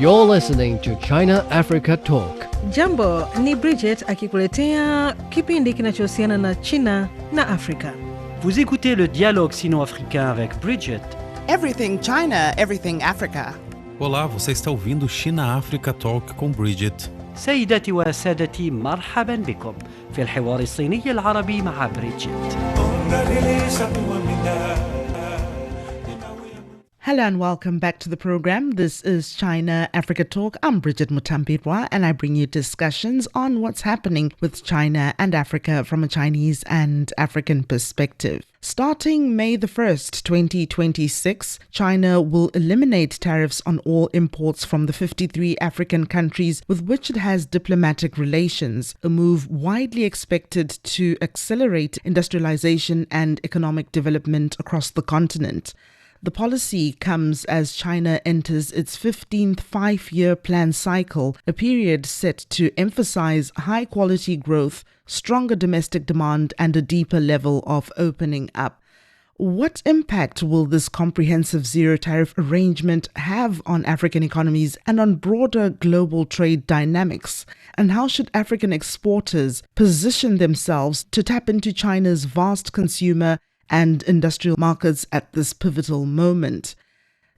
You're listening to China Africa Talk. Jambo, ni Bridget akikuletea kipindi kinachohusiana na China na Afrika. Vous écoutez le dialogue sino-africain avec Bridget. Everything China, everything Africa. Olá, você está ouvindo China Africa Talk com Bridget. سيداتي وسادتي مرحبا بكم في الحوار الصيني العربي مع بريدجيت. Hello and welcome back to the program. This is China Africa Talk. I'm Bridget Mutambirwa and I bring you discussions on what's happening with China and Africa from a Chinese and African perspective. Starting May the 1st, 2026, China will eliminate tariffs on all imports from the 53 African countries with which it has diplomatic relations, a move widely expected to accelerate industrialization and economic development across the continent. The policy comes as China enters its 15th five-year plan cycle, a period set to emphasize high-quality growth, stronger domestic demand, and a deeper level of opening up. What impact will this comprehensive zero-tariff arrangement have on African economies and on broader global trade dynamics? And how should African exporters position themselves to tap into China's vast consumer and industrial markets at this pivotal moment?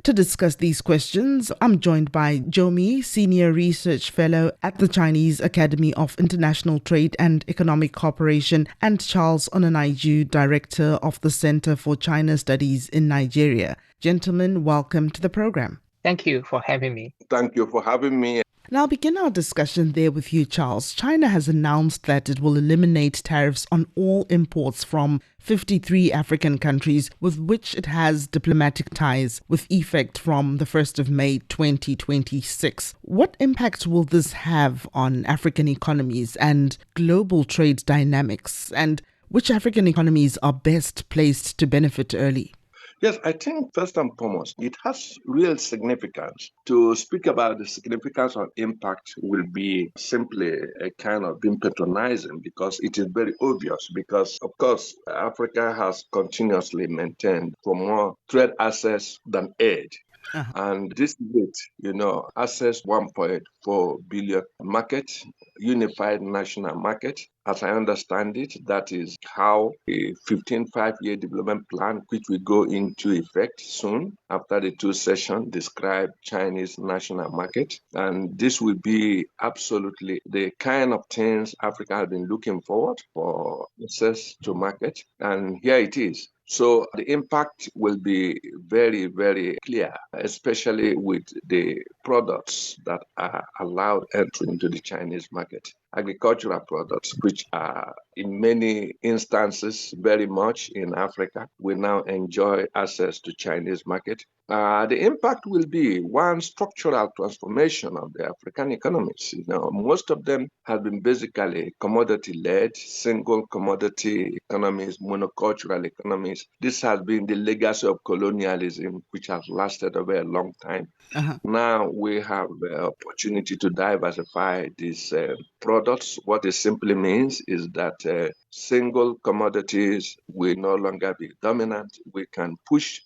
To discuss these questions, I'm joined by Jomi, Senior Research Fellow at the Chinese Academy of International Trade and Economic Cooperation, and Charles Onanaiju, Director of the Center for China Studies in Nigeria. Gentlemen, welcome to the program. Thank you for having me. Thank you for having me. And I'll begin our discussion there with you, Charles. China has announced that it will eliminate tariffs on all imports from 53 African countries with which it has diplomatic ties, with effect from the 1st of May 2026. What impact will this have on African economies and global trade dynamics? And which African economies are best placed to benefit early? Yes, I think first and foremost, it has real significance. To speak about the significance of impact will be simply a kind of being patronizing because it is very obvious. Because, of course, Africa has continuously maintained for more trade access than aid. And this is it, access 1.4 billion market, unified national market. As I understand it, that is how a 15 five-year development plan, which will go into effect soon after the two sessions, describe Chinese national market. And this will be absolutely the kind of things Africa has been looking forward for access to market. And here it is. So the impact will be very, very clear, especially with the products that are allowed entry into the Chinese market. Agricultural products, which are in many instances very much in Africa, will now enjoy access to Chinese market. The impact will be one structural transformation of the African economies. Most of them have been basically commodity-led, single commodity economies, monocultural economies. This has been the legacy of colonialism, which has lasted a very long time. Now we have the opportunity to diversify these products. What it simply means is that single commodities will no longer be dominant. We can push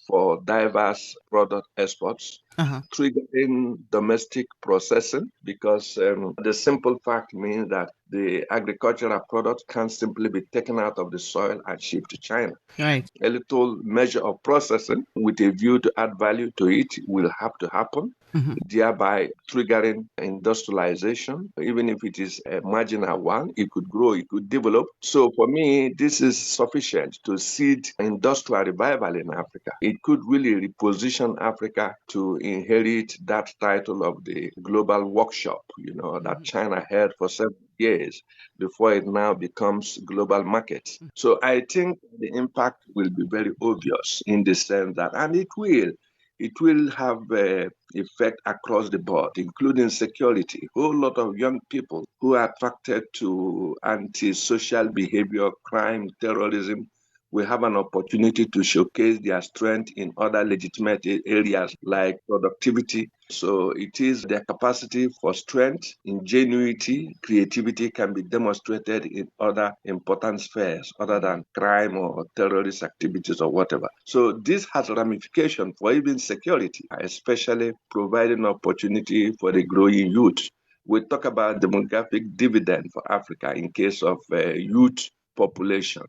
for diverse product exports, triggering domestic processing, because the simple fact means that the agricultural product can't simply be taken out of the soil and shipped to China. Right. A little measure of processing with a view to add value to it will have to happen, thereby triggering industrialization. Even if it is a marginal one, it could grow, it could develop. So for me, this is sufficient to seed industrial revival in Africa. It could really reposition Africa to inherit that title of the global workshop, that China had for several years before it now becomes global markets. So I think the impact will be very obvious in the sense that, and it will have effect across the board, including security. A whole lot of young people who are attracted to antisocial behavior, crime, terrorism, We have an opportunity to showcase their strength in other legitimate areas like productivity. So it is their capacity for strength, ingenuity, creativity can be demonstrated in other important spheres other than crime or terrorist activities or whatever. So this has ramifications for even security, especially providing opportunity for the growing youth. We talk about demographic dividend for Africa in case of youth population.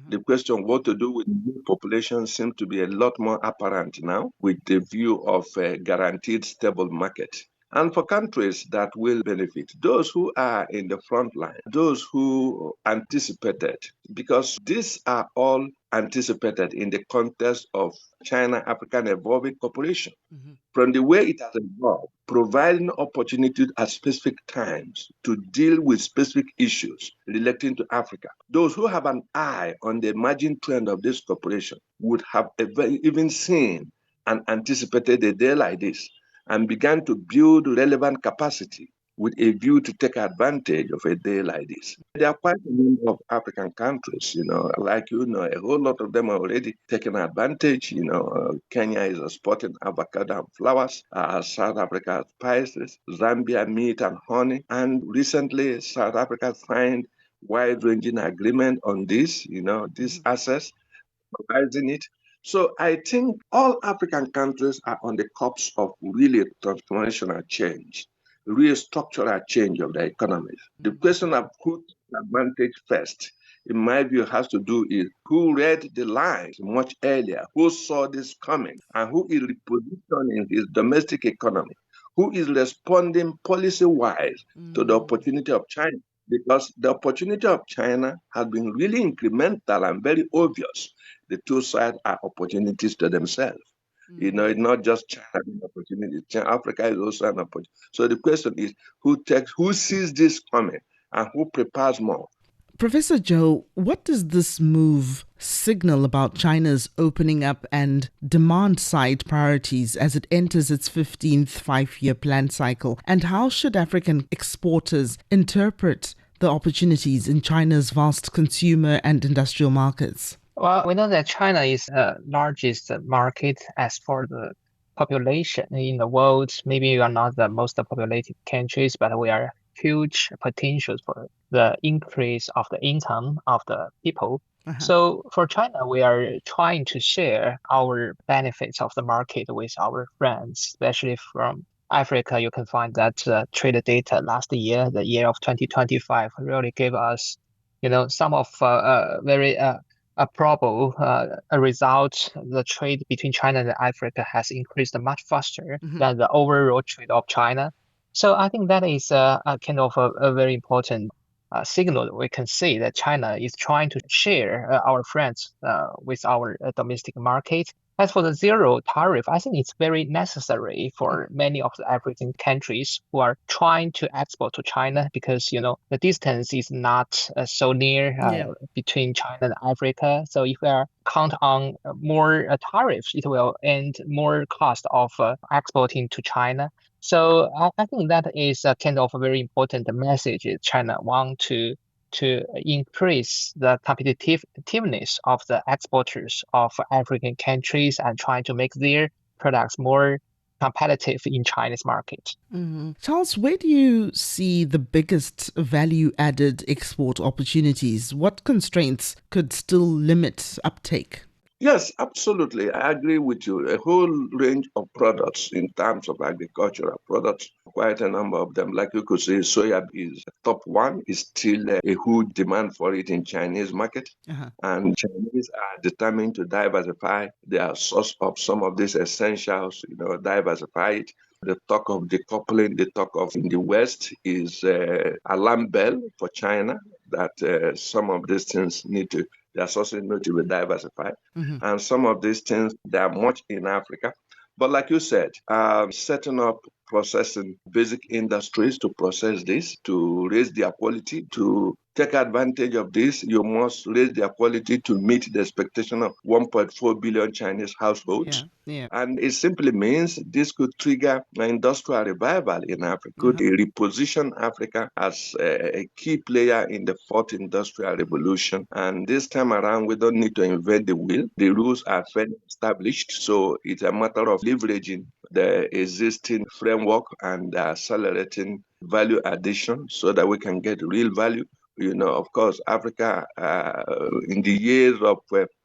The question what to do with the population seems to be a lot more apparent now with the view of a guaranteed stable market. And for countries that will benefit, those who are in the front line, those who anticipated, because these are all anticipated in the context of China-African Evolving Cooperation. From the way it has evolved, providing opportunities at specific times to deal with specific issues relating to Africa. Those who have an eye on the emerging trend of this cooperation would have even seen and anticipated a day like this and began to build relevant capacity with a view to take advantage of a day like this. There are quite a number of African countries, a whole lot of them are already taking advantage. Kenya is exporting avocado and flowers, South Africa has spices, Zambia meat and honey, and recently South Africa signed wide-ranging agreement on this access, providing it. So I think all African countries are on the cusp of really transformational change, real structural change of their economies. The question of who took advantage first, in my view, has to do is who read the lines much earlier, who saw this coming, and who is repositioning his domestic economy, who is responding policy-wise to the opportunity of China. Because the opportunity of China has been really incremental and very obvious. The two sides are opportunities to themselves. It's not just China an opportunity. Africa is also an opportunity. So the question is who sees this coming and who prepares more? Professor Joe, what does this move signal about China's opening up and demand-side priorities as it enters its 15th five-year plan cycle? And how should African exporters interpret the opportunities in China's vast consumer and industrial markets? Well, we know that China is the largest market as for the population in the world. Maybe we are not the most populated countries, but we are huge potentials for the increase of the income of the people. So for China, we are trying to share our benefits of the market with our friends, especially from Africa. You can find that trade data last year, the year of 2025, really gave us, some of very probable a result. The trade between China and Africa has increased much faster than the overall trade of China. So I think that is a kind of a very important signal that we can see that China is trying to share our friends with our domestic market. As for the zero tariff, I think it's very necessary for many of the African countries who are trying to export to China because, the distance is not so near between China and Africa. So if we are count on more tariffs, it will end more cost of exporting to China. So I think that is a kind of a very important message China want to increase the competitiveness of the exporters of African countries and trying to make their products more competitive in Chinese market. Charles, where do you see the biggest value-added export opportunities? What constraints could still limit uptake? Yes, absolutely. I agree with you. A whole range of products in terms of agricultural products, quite a number of them. Like you could say, soya is top one. Is still a huge demand for it in Chinese market. And Chinese are determined to diversify their source of some of these essentials, diversify it. The talk of decoupling, the talk of in the West is alarm bell for China that some of these things their sources need to be diversified. And some of these things, they are much in Africa. But like you said, setting up processing basic industries to process this, to raise their quality, to take advantage of this. You must raise their quality to meet the expectation of 1.4 billion Chinese households. Yeah. And it simply means this could trigger an industrial revival in Africa, could reposition Africa as a key player in the fourth industrial revolution. And this time around, we don't need to invent the wheel. The rules are fairly established. So it's a matter of leveraging the existing framework and accelerating value addition so that we can get real value. Of course, Africa, in the years of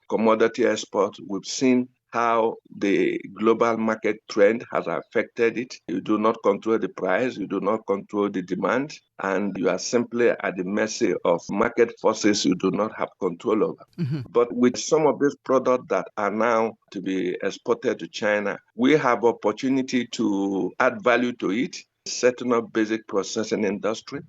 commodity export, we've seen how the global market trend has affected it. You do not control the price, you do not control the demand, and you are simply at the mercy of market forces you do not have control over. But with some of these products that are now to be exported to China, we have opportunity to add value to it, setting up basic processing industry.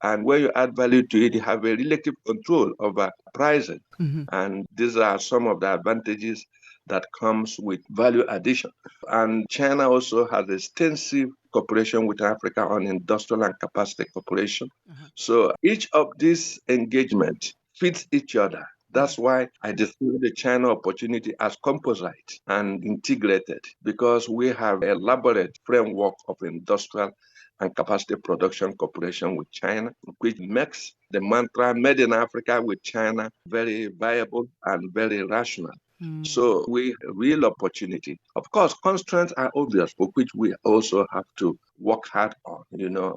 And when you add value to it, you have a relative control over pricing. And these are some of the advantages that comes with value addition. And China also has extensive cooperation with Africa on industrial and capacity cooperation. So each of these engagements fits each other. That's why I describe the China opportunity as composite and integrated, because we have an elaborate framework of industrial and capacity production cooperation with China, which makes the mantra made in Africa with China very viable and very rational. So we have real opportunity. Of course, constraints are obvious, for which we also have to work hard on,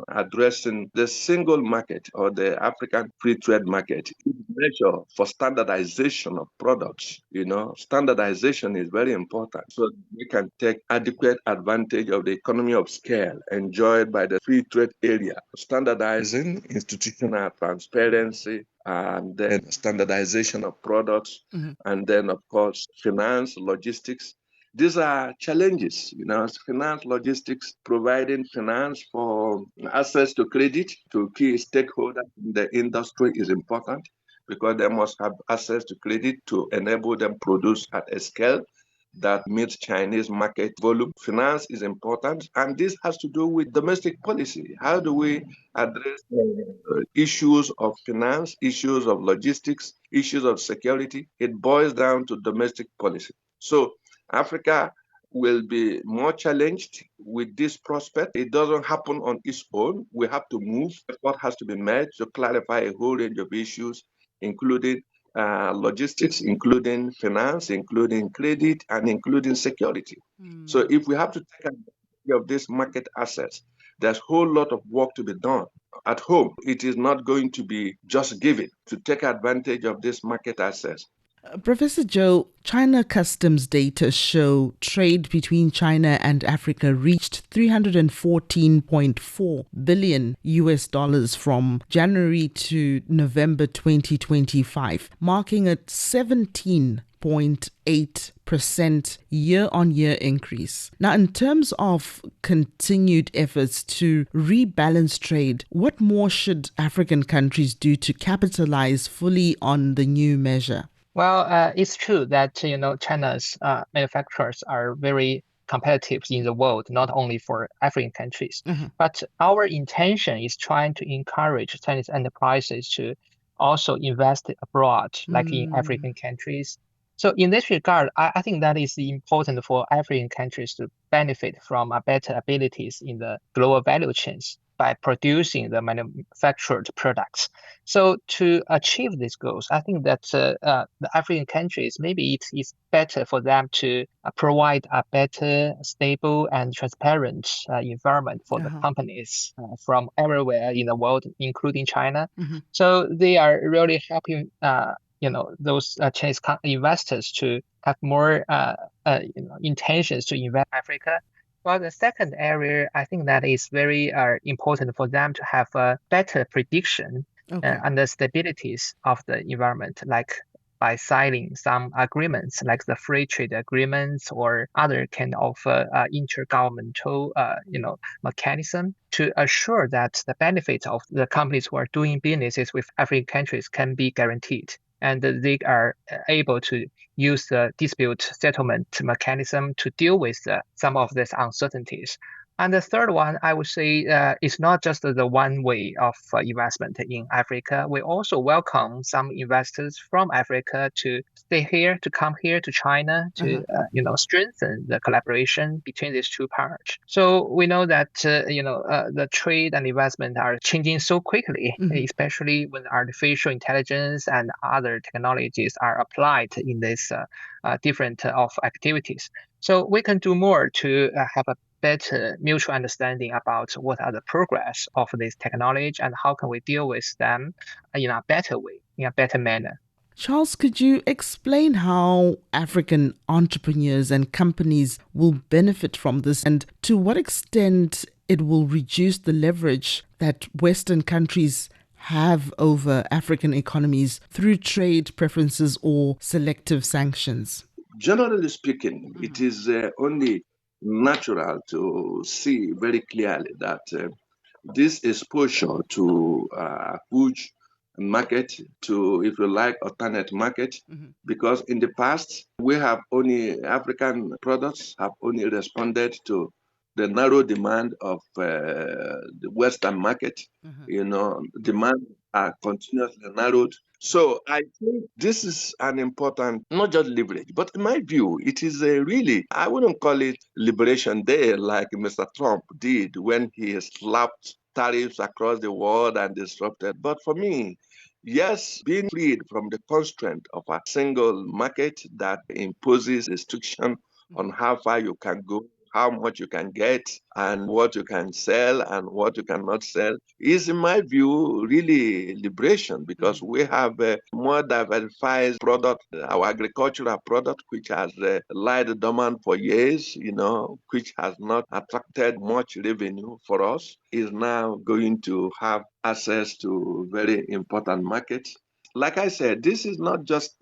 addressing the single market or the African free trade market. Measure for standardization of products. Standardization is very important so we can take adequate advantage of the economy of scale enjoyed by the free trade area. Standardizing, institutional transparency, and then standardization of products, and then, of course, finance, logistics. These are challenges, finance, logistics, providing finance for access to credit to key stakeholders in the industry is important because they must have access to credit to enable them produce at a scale that meets Chinese market volume. Finance is important, and this has to do with domestic policy. How do we address issues of finance, issues of logistics, issues of security? It boils down to domestic policy. So Africa will be more challenged with this prospect. It doesn't happen on its own. We have to move. Effort has to be made to clarify a whole range of issues, including logistics, including finance, including credit, and including security. So if we have to take advantage of this market access, there's a whole lot of work to be done. At home, it is not going to be just given to take advantage of this market access. Professor Joe, China customs data show trade between China and Africa reached $314.4 billion from January to November 2025, marking a 17.8% year-on-year increase. Now, in terms of continued efforts to rebalance trade, what more should African countries do to capitalize fully on the new measure? Well, it's true that China's manufacturers are very competitive in the world, not only for African countries. But our intention is trying to encourage Chinese enterprises to also invest abroad, like in African countries. So in this regard, I think that is important for African countries to benefit from better abilities in the global value chains by producing the manufactured products. So to achieve these goals, I think that the African countries, maybe it is better for them to provide a better, stable, and transparent environment for the companies from everywhere in the world, including China. So they are really helping those Chinese investors to have more intentions to invest in Africa. Well, the second area, I think that is very important for them to have a better prediction and the stabilities of the environment, like by signing some agreements, like the free trade agreements or other kind of intergovernmental, mechanism to assure that the benefits of the companies who are doing businesses with African countries can be guaranteed. And they are able to use the dispute settlement mechanism to deal with some of these uncertainties. And the third one, I would say, is not just the one way of investment in Africa. We also welcome some investors from Africa to stay here, to come here to China, to strengthen the collaboration between these two parts. So we know that the trade and investment are changing so quickly, especially when artificial intelligence and other technologies are applied in this different of activities. So we can do more to have a better mutual understanding about what are the progress of this technology and how can we deal with them in a better way, in a better manner. Charles, could you explain how African entrepreneurs and companies will benefit from this and to what extent it will reduce the leverage that Western countries have over African economies through trade preferences or selective sanctions? Generally speaking, it is only natural to see very clearly that this exposure to huge market, to, if you like, alternate market, because in the past, we have only African products have only responded to the narrow demand of the Western market. Demand are continuously narrowed. So I think this is an important, not just leverage, but in my view, it is a really, I wouldn't call it liberation day like Mr. Trump did when he slapped tariffs across the world and disrupted. But for me, yes, being freed from the constraint of a single market that imposes restriction on how far you can go, how much you can get, and what you can sell and what you cannot sell is, in my view, really liberation because we have a more diversified product, our agricultural product, which has lied dormant for years, which has not attracted much revenue for us, is now going to have access to very important markets. Like I said, this is not just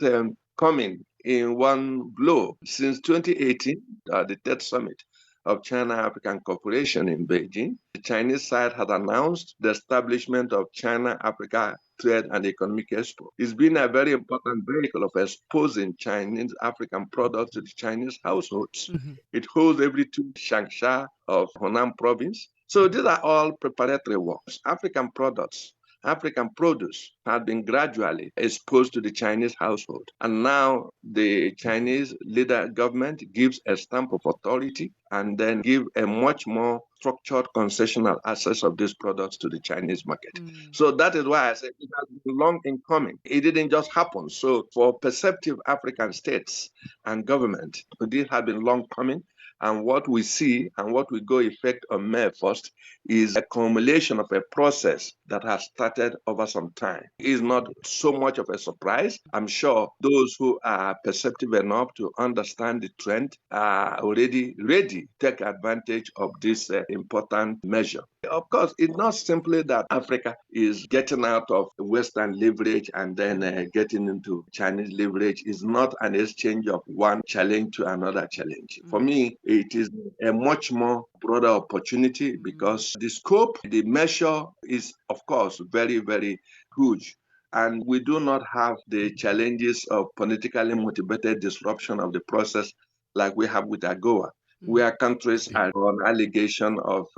coming in one blow. Since 2018, the third summit of China-African Cooperation in Beijing, the Chinese side had announced the establishment of China-Africa Trade and Economic Expo. It's been a very important vehicle of exposing Chinese African products to the Chinese households. It holds every 2 Changsha of Hunan province. So these are all preparatory works. African products, African produce had been gradually exposed to the Chinese household. And now the Chinese leader government gives a stamp of authority and then give a much more structured concessional access of these products to the Chinese market. So that is why I say it has been long in coming. It didn't just happen. So for perceptive African states and government, this has been long coming. And what we see and what will go effect on May 1st is a culmination of a process that has started over some time. It is not so much of a surprise. I'm sure those who are perceptive enough to understand the trend are already ready to take advantage of this important measure. Of course, it's not simply that Africa is getting out of Western leverage and then getting into Chinese leverage. It's not an exchange of one challenge to another challenge. For me, it is a much more broader opportunity because the scope, the measure is, of course, very, very huge. And we do not have the challenges of politically motivated disruption of the process like we have with AGOA, where countries are on allegation of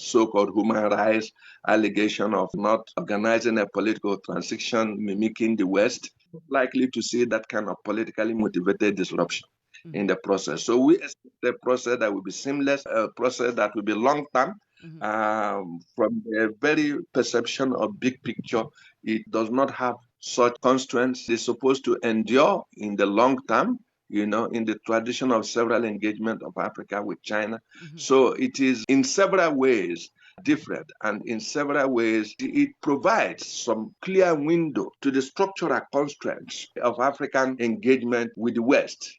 so-called human rights, allegation of not organizing a political transition, mimicking the West, likely to see that kind of politically motivated disruption in the process. So we expect a process that will be seamless, a process that will be long-term. From the very perception of big picture, it does not have such constraints. It's supposed to endure in the long term, in the tradition of several engagement of Africa with China. So it is in several ways different, and in several ways it provides some clear window to the structural constraints of African engagement with the West,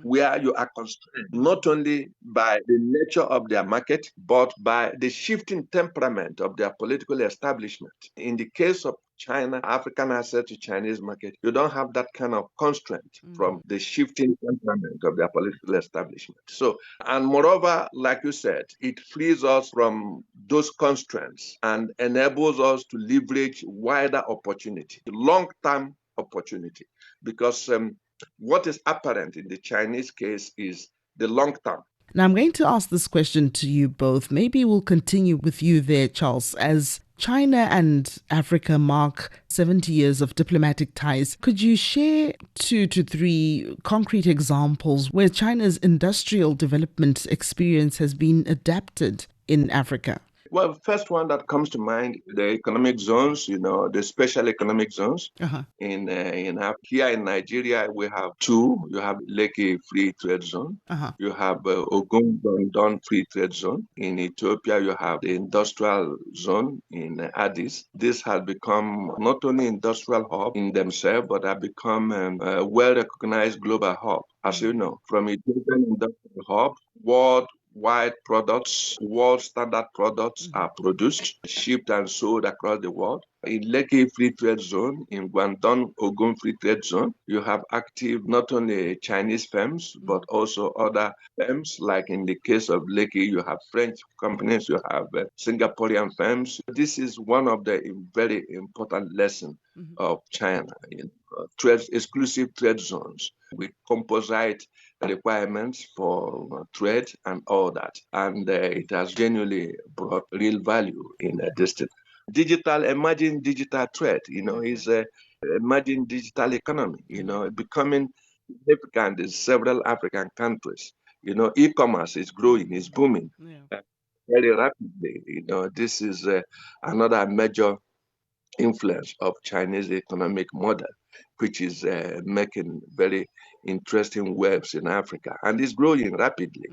where you are constrained not only by the nature of their market, but by the shifting temperament of their political establishment. In the case of China, African access to Chinese market, you don't have that kind of constraint from the shifting temperament of their political establishment. So, and moreover, like you said, it frees us from those constraints and enables us to leverage wider opportunity, long-term opportunity, because what is apparent in the Chinese case is the long term. Now, I'm going to ask this question to you both. Maybe we'll continue with you there, Charles. As China and Africa mark 70 years of diplomatic ties, could you share 2 to 3 concrete examples where China's industrial development experience has been adapted in Africa? Well, first one that comes to mind, the economic zones, the special economic zones. Here in Nigeria, we have 2. You have Lekki Free Trade Zone. You have Ogun Dondon Free Trade Zone. In Ethiopia, you have the industrial zone in Addis. This has become not only industrial hub in themselves, but have become a well-recognized global hub. As you know, from Ethiopian industrial hub, worldwide products, world standard products are produced, shipped and sold across the world. In Lekki Free Trade Zone, in Guangdong Ogun Free Trade Zone, you have active not only Chinese firms, but also other firms. Like in the case of Lekki, you have French companies, you have Singaporean firms. This is one of the very important lessons of China. Exclusive trade zones with composite requirements for trade and all that. And it has genuinely brought real value in a distance. Emerging digital trade, is a emerging digital economy, becoming significant in several African countries. E-commerce is growing, is booming very rapidly. This is another major influence of Chinese economic model, which is making very interesting waves in Africa and is growing rapidly.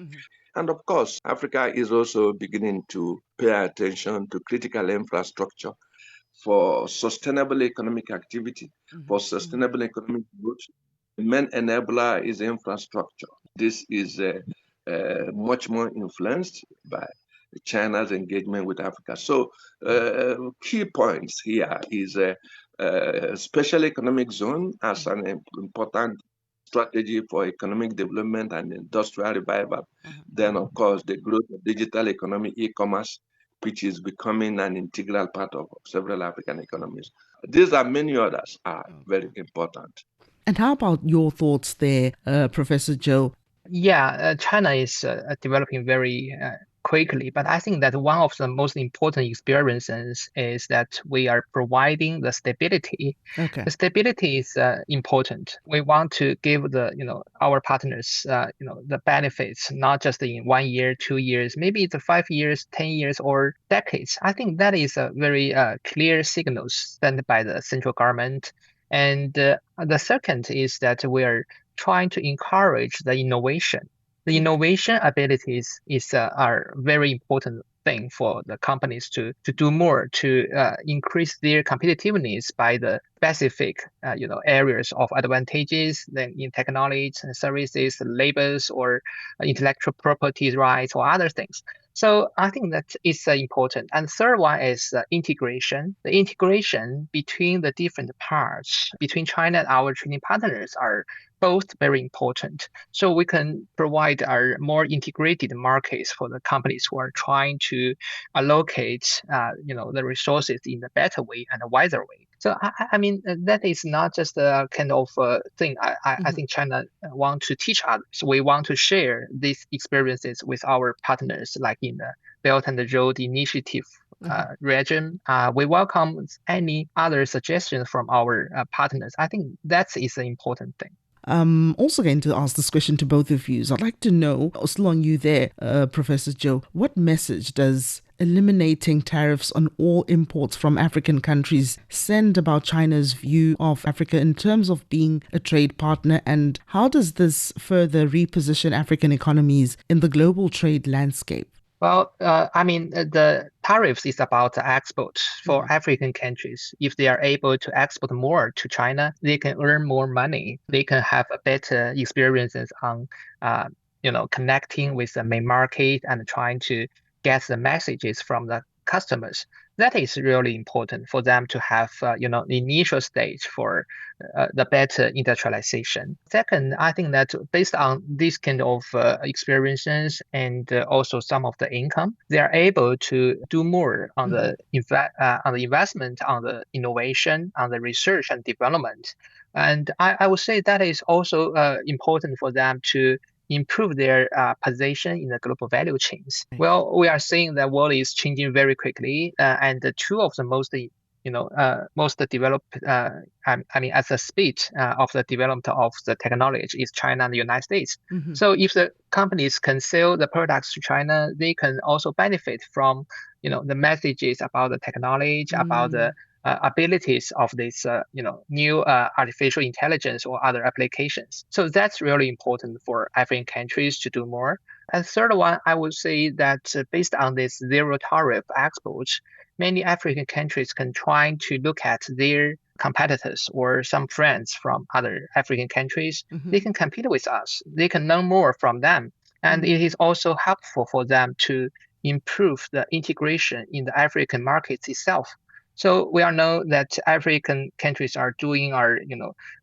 And of course, Africa is also beginning to pay attention to critical infrastructure for sustainable economic activity, for sustainable economic growth. The main enabler is infrastructure. This is much more influenced by China's engagement with Africa. So key points here is a special economic zone as an important strategy for economic development and industrial revival. Then, of course, the growth of digital economy, e-commerce, which is becoming an integral part of several African economies. These and many others are very important. And how about your thoughts there, Professor Joe? Yeah, China is developing very quickly, but I think that one of the most important experiences is that we are providing the stability. Okay. The stability is important. We want to give our partners the benefits, not just in 1 year, 2 years, maybe it's 5 years, 10 years, or decades. I think that is a very clear signal sent by the central government. And the second is that we are trying to encourage the innovation. The innovation abilities are very important thing for the companies to do more to increase their competitiveness by the specific areas of advantages then in technology and services, labors, or intellectual property rights or other things. So I think that is important. And third one is integration. The integration between the different parts, between China and our trading partners are both very important. So we can provide our more integrated markets for the companies who are trying to allocate the resources in a better way and a wiser way. So I mean that is not just a kind of thing. I think China want to teach others. We want to share these experiences with our partners, like in the Belt and Road Initiative region. We welcome any other suggestions from our partners. I think that is an important thing. I'm also going to ask this question to both of you. So I'd like to know, still on you there, Professor Joe, what message does eliminating tariffs on all imports from African countries send about China's view of Africa in terms of being a trade partner, and how does this further reposition African economies in the global trade landscape? Well, I mean, the tariffs is about the export for African countries. If they are able to export more to China, they can earn more money. They can have a better experiences on, connecting with the main market and trying to get the messages from the customers. That is really important for them to have, the initial stage for the better industrialization. Second, I think that based on this kind of experiences and also some of the income, they are able to do more on the investment, on the innovation, on the research and development. And I would say that is also important for them to improve their position in the global value chains. Well, we are seeing the world is changing very quickly, and the two of the most developed, at the speed of the development of the technology is China and the United States. Mm-hmm. So if the companies can sell the products to China, they can also benefit from, the messages about the technology, about the abilities of this, new artificial intelligence or other applications. So that's really important for African countries to do more. And third one, I would say that based on this zero tariff exports, many African countries can try to look at their competitors or some friends from other African countries. Mm-hmm. They can compete with us. They can learn more from them. And it is also helpful for them to improve the integration in the African markets itself. So we all know that African countries are doing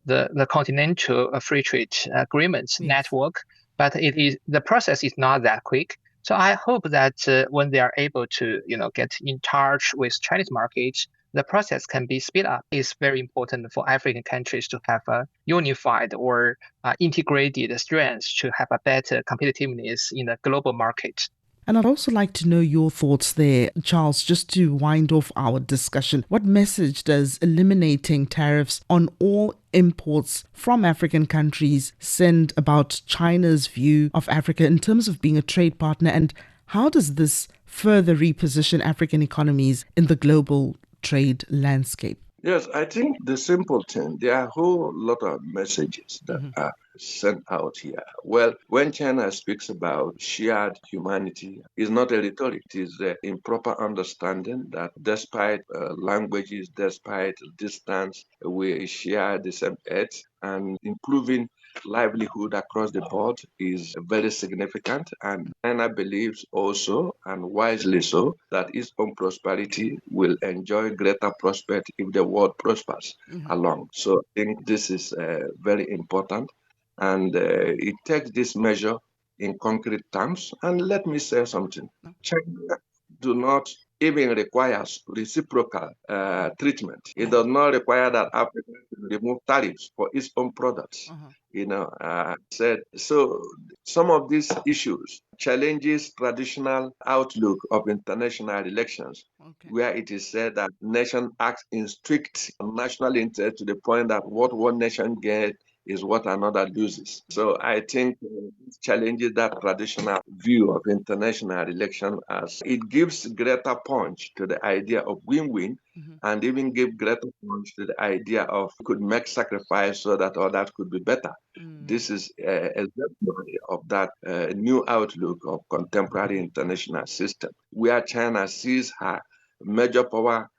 the continental free trade agreements network, but the process is not that quick. So I hope that when they are able to, get in touch with Chinese markets, the process can be speed up. It's very important for African countries to have a unified or integrated strengths to have a better competitiveness in the global market. And I'd also like to know your thoughts there, Charles, just to wind off our discussion. What message does eliminating tariffs on all imports from African countries send about China's view of Africa in terms of being a trade partner? And how does this further reposition African economies in the global trade landscape? Yes, I think the simple thing, there are a whole lot of messages that are sent out here. Well, when China speaks about shared humanity, it's not a rhetoric, it is the improper understanding that despite languages, despite distance, we share the same earth, and improving livelihood across the board is very significant. And China believes also, and wisely so, that its own prosperity will enjoy greater prospect if the world prospers along. So I think this is very important. And it takes this measure in concrete terms. And let me say something. China do not even requires reciprocal treatment. It does not require that Africa remove tariffs for its own products. Said so. Some of these issues challenges traditional outlook of international relations, where it is said that nation acts in strict national interest to the point that what one nation gets is what another loses. So I think it challenges that traditional view of international relations, as it gives greater punch to the idea of win-win, and even give greater punch to the idea of could make sacrifice so that others could be better. This is a exemplary of that new outlook of contemporary international system, where China sees her major power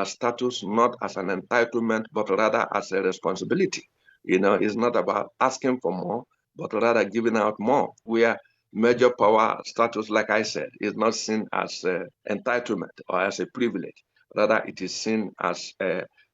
status not as an entitlement, but rather as a responsibility. It's not about asking for more, but rather giving out more, where major power status, like I said, is not seen as entitlement or as a privilege. Rather, it is seen as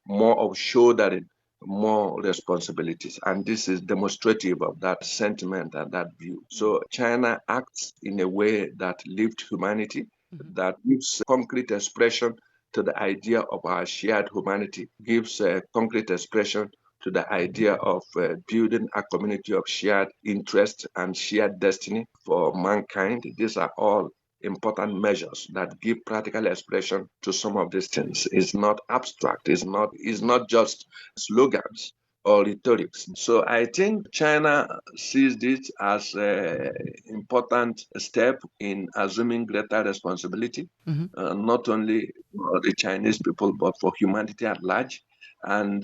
more of shouldering more responsibilities. And this is demonstrative of that sentiment and that view. So China acts in a way that lifts humanity, that gives concrete expression to the idea of our shared humanity, gives concrete expression to the idea of building a community of shared interest and shared destiny for mankind. These are all important measures that give practical expression to some of these things. It's not abstract. It's not just slogans or rhetorics. So I think China sees this as an important step in assuming greater responsibility, not only for the Chinese people, but for humanity at large. And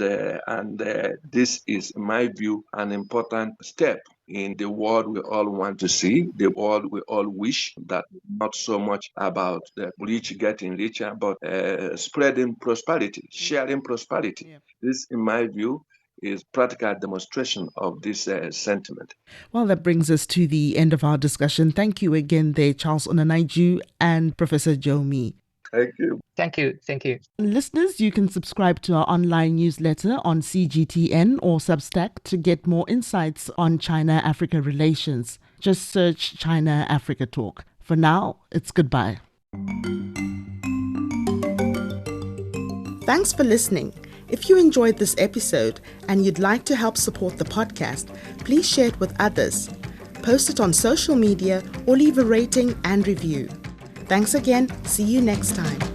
this is, in my view, an important step in the world we all want to see, the world we all wish, that not so much about the rich getting richer, but spreading prosperity, sharing prosperity. Yeah. This, in my view, is practical demonstration of this sentiment. Well, that brings us to the end of our discussion. Thank you again there, Charles Onanaiju and Professor Joe Mee. Thank you. Thank you. Thank you. Listeners, you can subscribe to our online newsletter on CGTN or Substack to get more insights on China-Africa relations. Just search China-Africa Talk. For now, it's goodbye. Thanks for listening. If you enjoyed this episode and you'd like to help support the podcast, please share it with others. post it on social media, or leave a rating and review. Thanks again. See you next time.